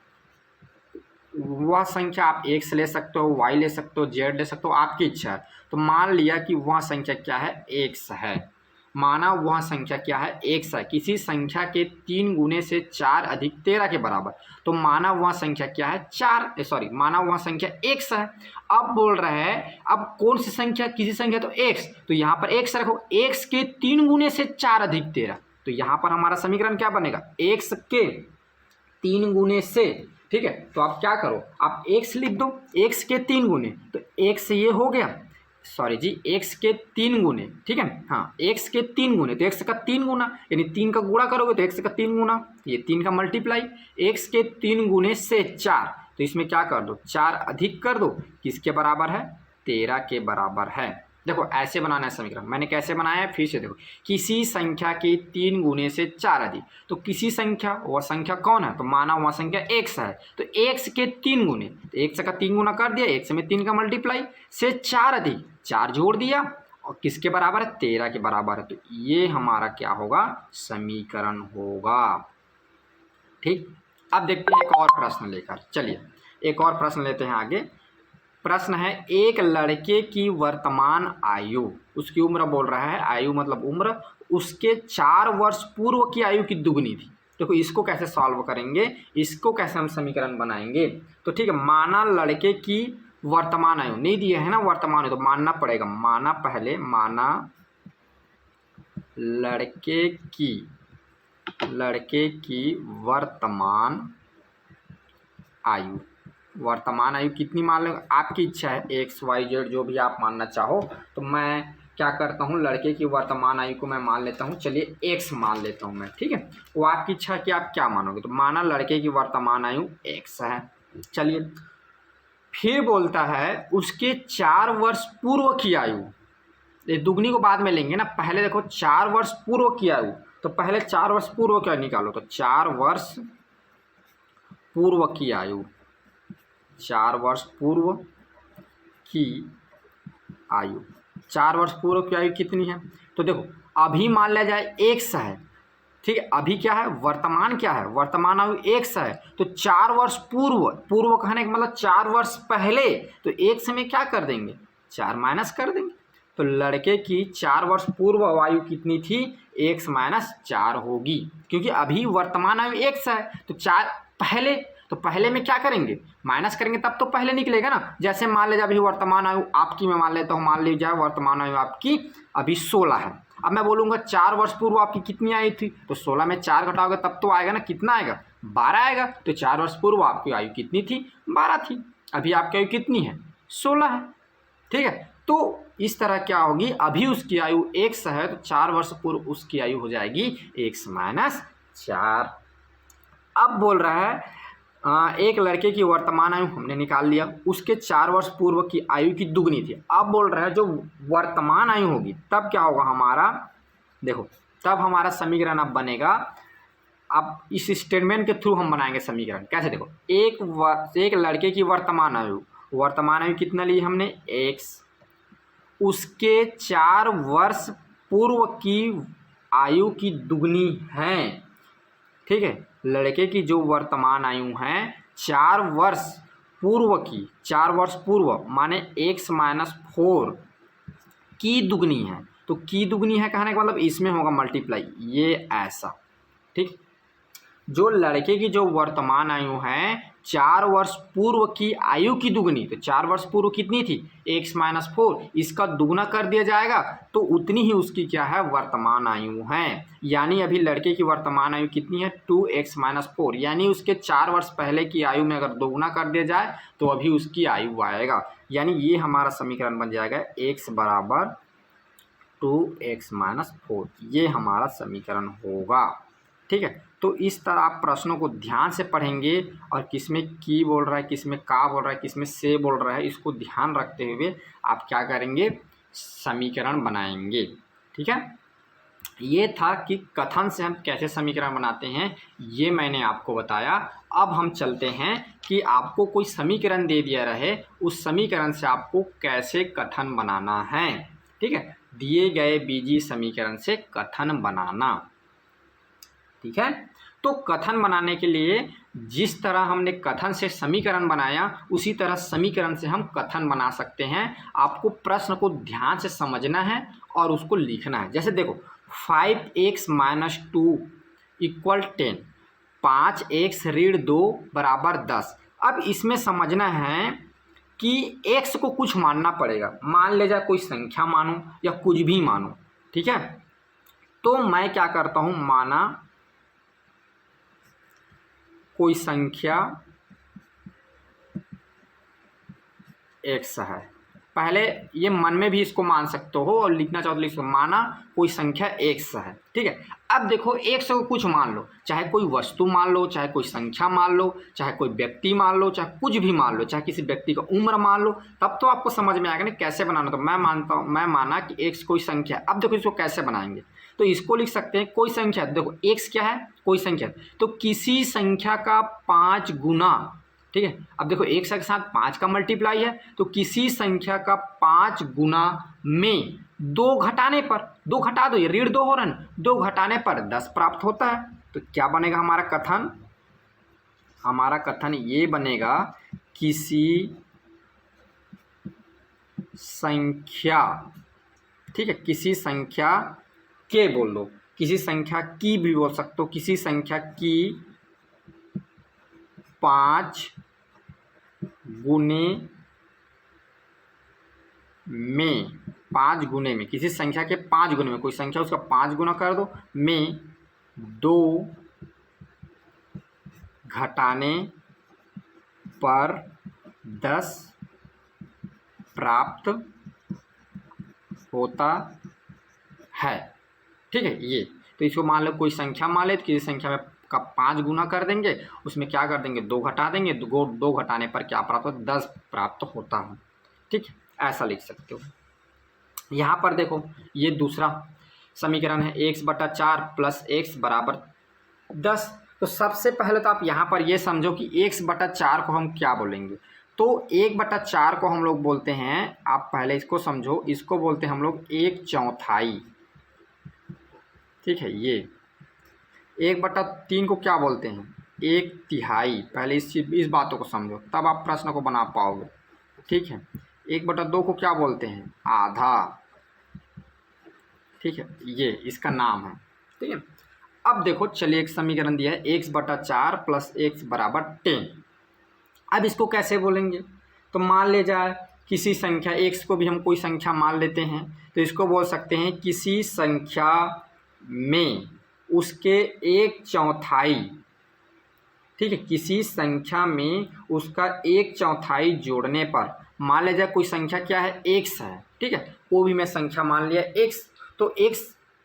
वह संख्या आप x ले सकते हो, y ले सकते हो, z ले सकते हो, आपकी इच्छा है। तो मान लिया कि वह संख्या क्या है, x है। माना वह संख्या क्या है, x है। किसी संख्या के 3 गुने से 4 अधिक 13 के बराबर, तो माना वह संख्या क्या है, माना वह संख्या x है। अब बोल रहे हैं अब कौन सी संख्या, किसी संख्या तो x, तो यहाँ पर x रखो, x के 3 गुने से 4 अधिक 13, तो यहाँ पर हमारा समीकरण क्या बनेगा, x के 3 गुने से। ठीक है, तो आप क्या करो, आप x लिख दो, x के 3 गुने, तो x ये हो गया, x के 3 गुने। ठीक है, हाँ x के 3 गुने, तो x का 3 गुना, यानी 3 का गुणा करोगे तो x का 3 गुना, ये 3 का मल्टीप्लाई, x के 3 गुने से 4, तो इसमें क्या कर दो, 4 अधिक कर दो, किसके बराबर है, 13 के बराबर है। देखो ऐसे बनाना है समीकरण, मैंने कैसे बनाया है फिर से देखो। किसी संख्या के 3 गुने से 4 अधिक, तो किसी संख्या, वह संख्या कौन है, तो माना वह संख्या x है, तो x के 3 गुने, तो x का 3 गुना कर दिया, x में 3 का मल्टीप्लाई से 4 अधिक 4 जोड़ दिया, और किसके बराबर है, 13 के बराबर है। तो ये हमारा क्या होगा, समीकरण होगा। ठीक, अब देखते हैं एक और प्रश्न लेकर, चलिए एक और प्रश्न लेते हैं आगे। प्रश्न है, एक लड़के की वर्तमान आयु, उसकी उम्र बोल रहा है, आयु मतलब उम्र, उसके 4 वर्ष पूर्व की आयु की दुगनी थी। देखो इसको कैसे सॉल्व करेंगे, इसको कैसे हम समीकरण बनाएंगे। तो ठीक है, माना लड़के की वर्तमान आयु नहीं दिया है ना, वर्तमान आयु तो मानना पड़ेगा, माना पहले, माना लड़के की वर्तमान आयु, वर्तमान आयु कितनी मान लो, आपकी इच्छा है, एक्स वाई जेड जो भी आप मानना चाहो। तो मैं क्या करता हूँ, लड़के की वर्तमान आयु को मैं मान लेता हूँ, चलिए एक्स मान लेता हूँ मैं। ठीक है, वो आपकी इच्छा कि आप क्या मानोगे। तो माना लड़के की वर्तमान आयु एक्स है। चलिए फिर बोलता है उसके 4 वर्ष पूर्व की आयु, ये दुगनी को बाद में लेंगे ना, पहले देखो 4 वर्ष पूर्व की आयु, तो पहले 4 वर्ष पूर्व क्या निकालो, तो 4 वर्ष पूर्व की आयु, 4 वर्ष पूर्व की आयु, 4 वर्ष पूर्व की आयु कितनी है, तो देखो अभी मान लिया जाए 100 है, ठीक है, अभी क्या है, वर्तमान क्या है, वर्तमान आयु 100 है, तो 4 वर्ष पूर्व, पूर्व कहने का मतलब 4 वर्ष पहले, तो 100 में क्या कर देंगे, 4 माइनस कर देंगे, तो लड़के की 4 वर्ष पूर्व आयु कितनी थी, 1 - 4 होगी, क्योंकि अभी वर्तमान आयु 100 है, तो 4 पहले, तो पहले में क्या करेंगे, माइनस करेंगे तब तो पहले निकलेगा ना। जैसे मान लीजिए अभी वर्तमान आयु आपकी, मैं मान लेता हूँ, मान लीजिए वर्तमान आयु आपकी अभी 16 है, अब मैं बोलूँगा 4 वर्ष पूर्व आपकी कितनी आई थी, तो 16 में 4 घटाओगे तब तो आएगा ना, कितना आएगा, 12 आएगा, तो 4 वर्ष पूर्व आपकी आयु कितनी थी, 12 थी, अभी आपकी आयु कितनी है, 16 है, ठीक है। तो इस तरह क्या होगी, अभी उसकी आयु 100 है, तो 4 वर्ष पूर्व उसकी आयु हो जाएगी 1 - 4। अब बोल रहा है एक लड़के की वर्तमान आयु हमने निकाल लिया, उसके 4 वर्ष पूर्व की आयु की दुगनी थी। अब बोल रहा है जो वर्तमान आयु होगी तब क्या होगा हमारा, देखो तब हमारा समीकरण अब बनेगा, अब इस स्टेटमेंट के थ्रू हम बनाएंगे समीकरण। कैसे, देखो एक लड़के की वर्तमान आयु कितना ली हमने, x, उसके 4 वर्ष पूर्व की आयु की दुगनी है, ठीक है। लड़के की जो वर्तमान आयु है 4 वर्ष पूर्व की, 4 वर्ष पूर्व माने x - 4 की दुगनी है, तो की दुगनी है कहने का मतलब इसमें होगा मल्टीप्लाई, ये ऐसा, ठीक। जो लड़के की जो वर्तमान आयु है 4 वर्ष पूर्व की आयु की दुगनी, तो 4 वर्ष पूर्व कितनी थी, x - 4, इसका दुगना कर दिया जाएगा तो उतनी ही उसकी क्या है, वर्तमान आयु है। यानी अभी लड़के की वर्तमान आयु कितनी है, 2x - 4, यानी उसके 4 वर्ष पहले की आयु में अगर दोगुना कर दिया जाए तो अभी उसकी आयु आएगा। यानी ये हमारा समीकरण बन जाएगा x = 2x - 4, ये हमारा समीकरण होगा, ठीक है। तो इस तरह आप प्रश्नों को ध्यान से पढ़ेंगे और किसमें की बोल रहा है, किसमें का बोल रहा है, किसमें से बोल रहा है, इसको ध्यान रखते हुए आप क्या करेंगे, समीकरण बनाएंगे, ठीक है। ये था कि कथन से हम कैसे समीकरण बनाते हैं, ये मैंने आपको बताया। अब हम चलते हैं कि आपको कोई समीकरण दे दिया रहे, उस समीकरण से आपको कैसे कथन बनाना है, ठीक है। दिए गए बीजीय समीकरण से कथन बनाना, ठीक है। तो कथन बनाने के लिए जिस तरह हमने कथन से समीकरण बनाया उसी तरह समीकरण से हम कथन बना सकते हैं। आपको प्रश्न को ध्यान से समझना है और उसको लिखना है। जैसे देखो 5x - 2 = 10, 5x - 2 = 10। अब इसमें समझना है कि x को कुछ मानना पड़ेगा, मान ले जाए कोई संख्या मानो या कुछ भी मानो, ठीक है। तो मैं क्या करता हूँ, माना कोई संख्या x है, पहले ये मन में भी इसको मान सकते हो और लिखना चाहो तो लिख सकते हो, माना कोई संख्या x है, ठीक है। अब देखो x को कुछ मान लो, चाहे कोई वस्तु मान लो, चाहे कोई संख्या मान लो, चाहे कोई व्यक्ति मान लो, चाहे कुछ भी मान लो, चाहे किसी व्यक्ति का उम्र मान लो, तब तो आपको समझ में आएगा ना कैसे बनाना। तो मैं माना कि x कोई संख्या। अब देखो इसको कैसे बनाएंगे, तो इसको लिख सकते हैं कोई संख्या, देखो x क्या है, कोई संख्या, तो किसी संख्या का 5 गुना, ठीक है। अब देखो एक के साथ 5 का मल्टीप्लाई है, तो किसी संख्या का 5 गुना में 2 घटाने पर, 2 घटा दो, ये ऋण 2 हो रहा है, 2 घटाने पर 10 प्राप्त होता है। तो क्या बनेगा हमारा कथन, हमारा कथन ये बनेगा, किसी संख्या, ठीक है, किसी संख्या के बोल दो, किसी संख्या की भी बोल सकते हो, किसी संख्या की 5 गुने में, 5 गुने में, किसी संख्या के 5 गुने में, कोई संख्या उसका 5 गुना कर दो, में 2 घटाने पर 10 प्राप्त होता है, ठीक है। ये तो इसको मान लो कोई संख्या मान ले, तो किसी संख्या में का 5 गुना कर देंगे, उसमें क्या कर देंगे, 2 घटा देंगे, 2 घटाने पर क्या प्राप्त होता है, 10 प्राप्त होता है, ठीक है। ऐसा लिख सकते हो। यहाँ पर देखो ये दूसरा समीकरण है, x/4 प्लस एक्स बराबर 10। तो सबसे पहले तो आप यहाँ पर ये समझो कि x/4 को हम क्या बोलेंगे। तो 1/4 को हम लोग बोलते हैं, आप पहले इसको समझो, इसको बोलते हैं हम लोग 1/4। ठीक है, ये 1/3 को क्या बोलते हैं, 1/3। पहले इस बातों को समझो, तब आप प्रश्न को बना पाओगे। ठीक है, 1/2 को क्या बोलते हैं, आधा। ठीक है, ये इसका नाम है। ठीक है, अब देखो चलिए एक समीकरण दिया है, x/4 प्लस एक्स बराबर 10। अब इसको कैसे बोलेंगे, तो मान ले जाए किसी संख्या x को भी हम कोई संख्या मान लेते हैं, तो इसको बोल सकते हैं किसी संख्या में उसके 1/4। ठीक है, किसी संख्या में उसका 1/4 जोड़ने पर, मान लिया जाए कोई संख्या क्या है, x है। ठीक है, वो भी मैं संख्या मान लिया x, तो x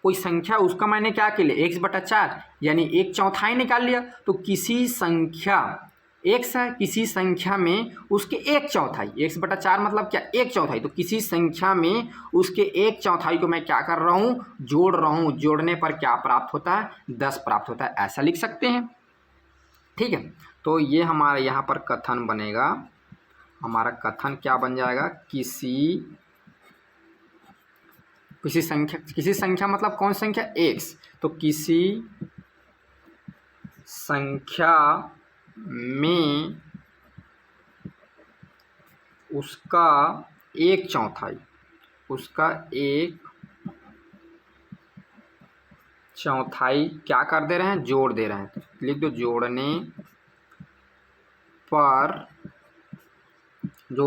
कोई संख्या, उसका मैंने क्या के लिए x/4 यानी 1/4 निकाल लिया। तो किसी संख्या x है, किसी संख्या में उसके 1/4, x/4 मतलब क्या, 1/4। तो किसी संख्या में उसके 1/4 को मैं क्या कर रहा हूँ, जोड़ रहा हूँ। जोड़ने पर क्या प्राप्त होता है, 10 प्राप्त होता है, ऐसा लिख सकते हैं। ठीक है, तो ये हमारा यहाँ पर कथन बनेगा, हमारा कथन क्या बन जाएगा, किसी संख्या मतलब कौन संख्या, x। तो किसी संख्या में उसका 1/4, उसका 1/4 क्या कर दे रहे हैं, जोड़ दे रहे हैं। तो लिख दो,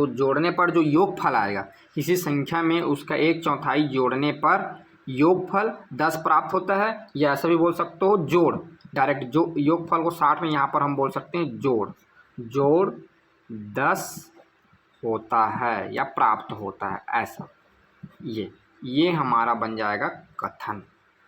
जोड़ने पर जो योगफल आएगा, किसी संख्या में उसका 1/4 जोड़ने पर योगफल 10 प्राप्त होता है, या ऐसा भी बोल सकते हो जोड़, डायरेक्ट जो योगफल को 60 में यहाँ पर हम बोल सकते हैं जोड़ 10 होता है या प्राप्त होता है, ऐसा। ये हमारा बन जाएगा कथन।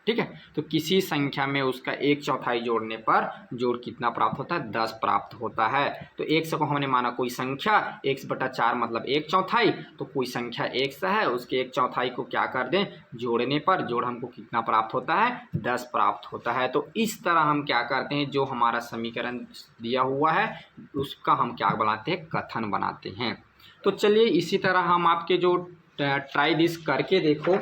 ठीक है, तो किसी संख्या में उसका 1/4 जोड़ने पर जोड़ कितना प्राप्त होता है, 10 प्राप्त होता है। तो x को हमने माना कोई संख्या, x/4 मतलब 1/4। तो कोई संख्या x है, उसके 1/4 को क्या कर दें, जोड़ने पर जोड़ हमको कितना प्राप्त होता है, 10 प्राप्त होता है। तो इस तरह हम क्या करते हैं, जो हमारा समीकरण दिया हुआ है उसका हम क्या बनाते हैं, कथन बनाते हैं। तो चलिए इसी तरह हम आपके जो ट्राई दिस करके देखो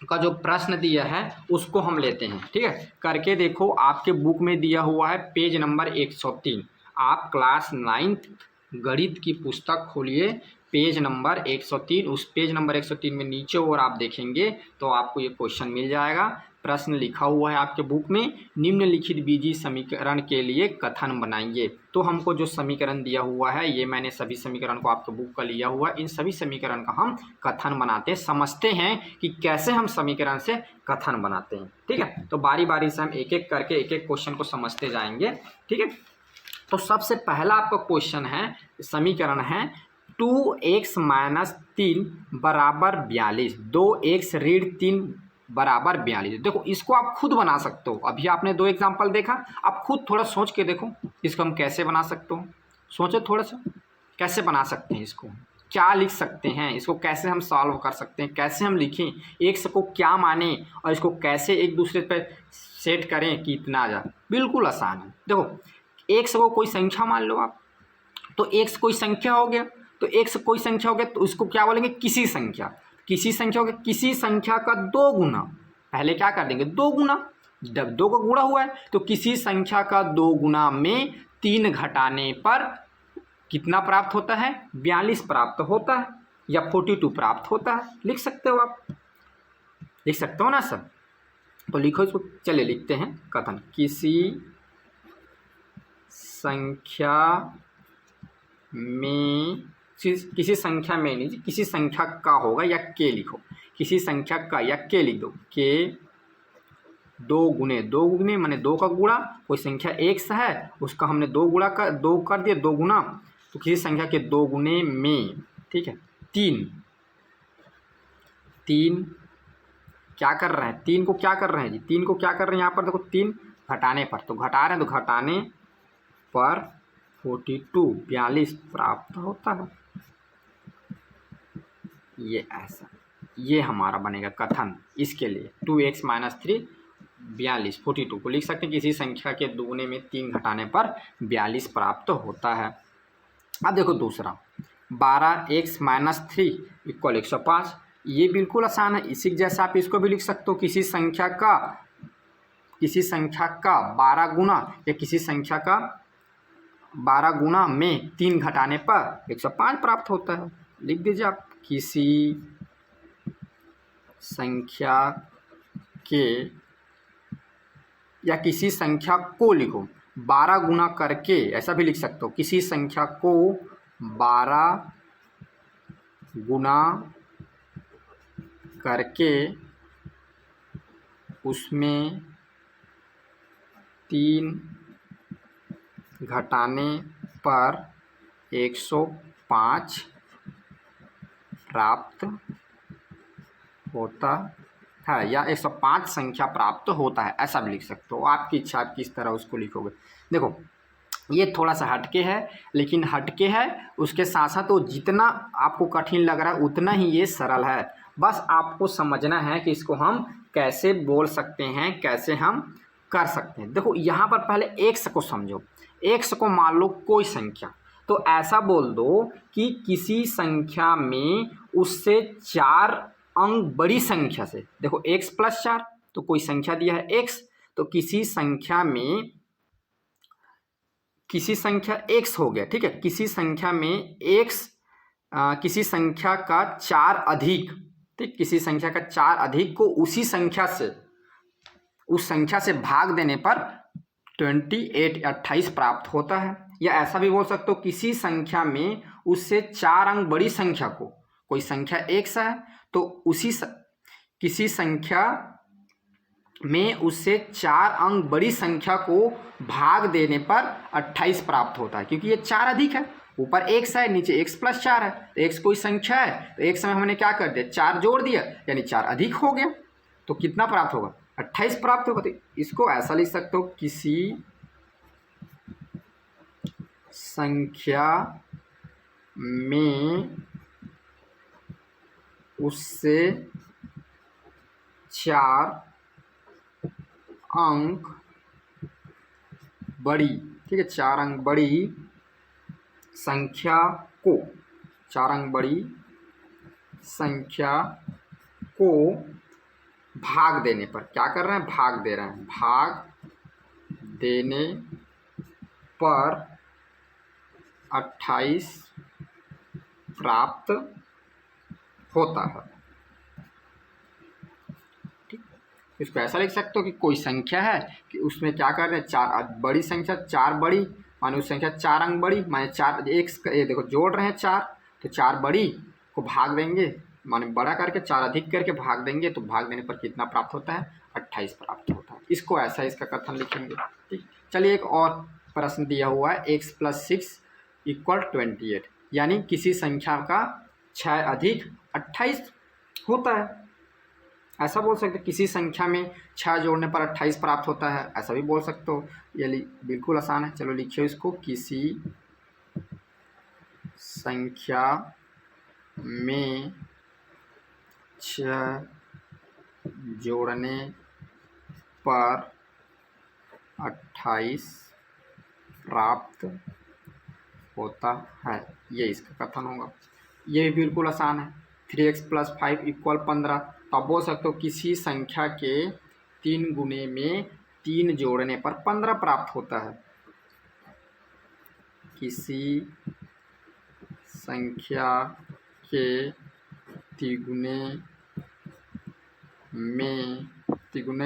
का जो प्रश्न दिया है उसको हम लेते हैं। ठीक है, करके देखो आपके बुक में दिया हुआ है पेज नंबर 103। आप क्लास 9th गणित की पुस्तक खोलिए, पेज नंबर 103। उस पेज नंबर 103 में नीचे और आप देखेंगे तो आपको ये क्वेश्चन मिल जाएगा। प्रश्न लिखा हुआ है आपके बुक में, निम्नलिखित बीजीय समीकरण के लिए कथन बनाइए। तो हमको जो समीकरण दिया हुआ है, ये मैंने सभी समीकरण को आपके बुक का लिया हुआ है, इन सभी समीकरण का हम कथन बनाते हैं, समझते हैं कि कैसे हम समीकरण से कथन बनाते हैं। ठीक है, तो बारी बारी से हम एक एक करके एक एक क्वेश्चन को समझते जाएंगे। ठीक है, तो सबसे पहला आपका क्वेश्चन है, समीकरण है 2x - 3 बराबर 42, 2x ऋण 3 बराबर 42। देखो इसको आप खुद बना सकते हो, अभी आपने 2 एग्जाम्पल देखा, आप खुद थोड़ा सोच के देखो इसको हम कैसे बना सकते हो। सोचो थोड़ा सा, कैसे बना सकते हैं, इसको क्या लिख सकते हैं, इसको कैसे हम सॉल्व कर सकते हैं, कैसे हम लिखें, एक्स को क्या माने और इसको कैसे एक दूसरे पर सेट करें कि इतना आ जाए। बिल्कुल आसान है। देखो एक्स को कोई संख्या मान लो आप, तो एक्स कोई संख्या हो गया, तो एक्स कोई संख्या हो गया तो उसको क्या बोलेंगे, किसी संख्या। किसी संख्या हो गया, किसी संख्या का 2 गुना, पहले क्या कर देंगे, 2 गुना, जब 2 का गुणा हुआ है तो किसी संख्या का 2 गुना में 3 घटाने पर कितना प्राप्त होता है, 42 प्राप्त होता है या 42 प्राप्त होता है। लिख सकते हो आप, लिख सकते हो ना सब। तो लिखो इसको, चलिए लिखते हैं कथन, किसी संख्या में, किसी संख्या में नहीं, किसी संख्या का होगा या के लिखो, किसी संख्या का या के लिख दो, के 2 गुने माने 2 का गुणा, कोई संख्या x है उसका हमने 2 कर दिया, 2 गुना, तो किसी संख्या के 2 गुने में, ठीक है, 3 क्या कर रहे हैं, 3 को क्या कर रहे हैं जी, 3 को क्या कर रहे हैं यहाँ पर देखो, 3 घटाने पर, तो घटा रहे हैं, तो घटाने पर 42 प्राप्त होता है। ये ऐसा, ये हमारा बनेगा कथन इसके लिए 2x - 3 42 42 को लिख सकते हैं किसी संख्या के दुगुने में 3 घटाने पर 42 प्राप्त होता है। अब देखो दूसरा 12x - 3 = 105। ये बिल्कुल आसान है, इसी जैसा आप इसको भी लिख सकते हो किसी संख्या का 12 गुना या किसी संख्या का 12 गुना में 3 घटाने पर 105 प्राप्त होता है। लिख दीजिए आप किसी संख्या के या किसी संख्या को लिखो 12 गुना करके, ऐसा भी लिख सकते हो किसी संख्या को 12 गुना करके उसमें 3 घटाने पर 105 प्राप्त होता है या 105 संख्या प्राप्त होता है, ऐसा भी लिख सकते हो। आपकी इच्छा आप किस तरह उसको लिखोगे। देखो ये थोड़ा सा हटके है, लेकिन हटके है उसके साथ साथ वो जितना आपको कठिन लग रहा है उतना ही ये सरल है। बस आपको समझना है कि इसको हम कैसे बोल सकते हैं, कैसे हम कर सकते हैं। देखो यहाँ पर पहले एक्स को समझो। एक्स को मान लो कोई संख्या, तो ऐसा बोल दो कि किसी संख्या में उससे 4 अंक बड़ी संख्या से, देखो x + 4 तो कोई संख्या दिया है x, तो किसी संख्या में किसी संख्या x हो गया, ठीक है। किसी संख्या में x किसी संख्या का 4 अधिक, ठीक, किसी संख्या का 4 अधिक को उसी संख्या से उस संख्या से भाग देने पर 28 प्राप्त होता है। या ऐसा भी बोल सकते हो किसी संख्या में उससे 4 अंक बड़ी संख्या को, कोई संख्या x है तो किसी संख्या में उससे 4 अंक बड़ी संख्या को भाग देने पर 28 प्राप्त होता है, क्योंकि ये 4 अधिक है, ऊपर x है नीचे x + 4 है, तो x कोई संख्या है तो x में हमने क्या कर दिया 4 जोड़ दिया, यानी 4 अधिक हो गया, तो कितना प्राप्त होगा 28 प्राप्त होगा। तो इसको ऐसा लिख सकते हो किसी संख्या में उससे 4 अंक बड़ी, ठीक है, 4 अंक बड़ी संख्या को, 4 अंक बड़ी संख्या को भाग देने पर, क्या कर रहे हैं भाग दे रहे हैं, भाग देने पर 28 प्राप्त होता है। ठीक, इसको ऐसा लिख सकते हो कि कोई संख्या है कि उसमें क्या कर रहे हैं 4 बड़ी संख्या, 4 बड़ी माने उस संख्या 4 अंक बड़ी माने 4 एक, ये देखो जोड़ रहे हैं 4, तो 4 बड़ी को भाग देंगे माने बड़ा करके 4 अधिक करके भाग देंगे, तो भाग देने पर कितना प्राप्त होता है 28 प्राप्त होता है। इसको ऐसा इसका कथन लिखेंगे। ठीक, चलिए एक और प्रश्न दिया हुआ है x + 6 = 28, यानी किसी संख्या का 6 अधिक 28 होता है, ऐसा बोल सकते हो। किसी संख्या में 6 जोड़ने पर 28 प्राप्त होता है, ऐसा भी बोल सकते हो। ये बिल्कुल आसान है, चलो लिखिए इसको, किसी संख्या में 6 जोड़ने पर 28 प्राप्त होता है, ये इसका कथन होगा। ये भी बिल्कुल आसान है। 3x + 5 = 15, तो आप बोल सकते हो किसी संख्या के 3 गुने में 3 जोड़ने पर 15 प्राप्त होता है। किसी संख्या के तिगुने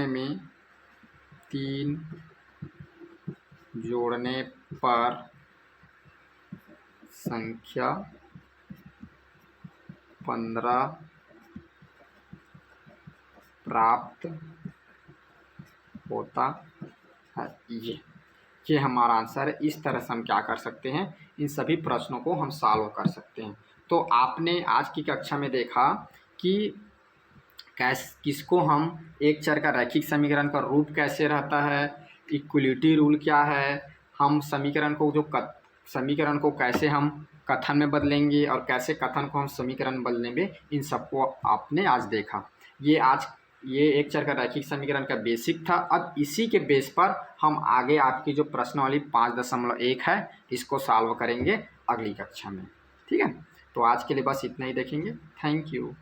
में 3 जोड़ने पर संख्या 15 प्राप्त होता है। ये हमारा आंसर है। इस तरह से हम क्या कर सकते हैं, इन सभी प्रश्नों को हम सॉल्व कर सकते हैं। तो आपने आज की कक्षा में देखा कि किसको हम एक चर का रैखिक समीकरण का रूप कैसे रहता है, इक्वलिटी रूल क्या है, हम समीकरण को कैसे हम कथन में बदलेंगे और कैसे कथन को हम समीकरण में बदलेंगे, इन सबको आपने आज देखा। ये एक चर का रैखिक समीकरण का बेसिक था। अब इसी के बेस पर हम आगे आपकी जो प्रश्नावली 5.1 है इसको सॉल्व करेंगे अगली कक्षा में। ठीक है, तो आज के लिए बस इतना ही देखेंगे। Thank you.